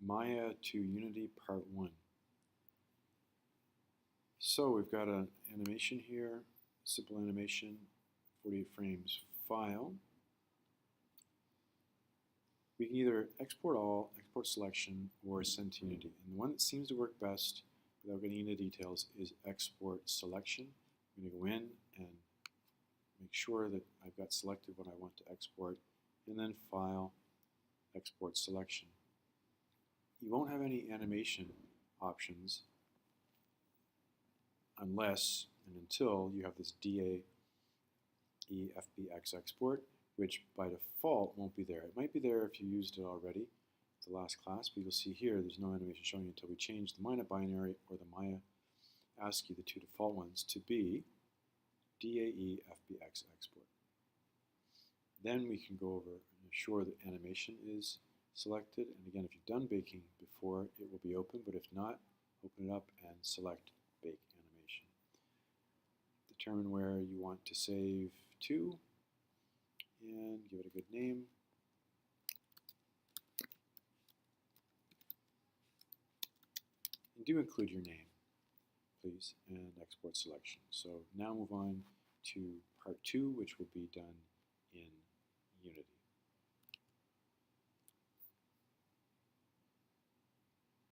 Maya to Unity Part 1. So we've got an animation here, simple animation, 48 frames file. We can either export all, export selection, or send to Unity. And the one that seems to work best without getting into details is export selection. I'm going to go in and make sure that I've got selected what I want to export, and then File, Export Selection. You won't have any animation options unless and until you have this DAE FBX export, which by default won't be there. It might be there if you used it already, the last class, but you'll see here there's no animation showing until we change the Maya binary or the Maya ASCII, the two default ones, to be DAE FBX export. Then we can go over and ensure that animation is selected, and again, if you've done baking before, it will be open, but if not, open it up and select Bake Animation. Determine where you want to save to, and give it a good name. And do include your name, please, and export selection. So now move on to part 2, which will be done in Unity.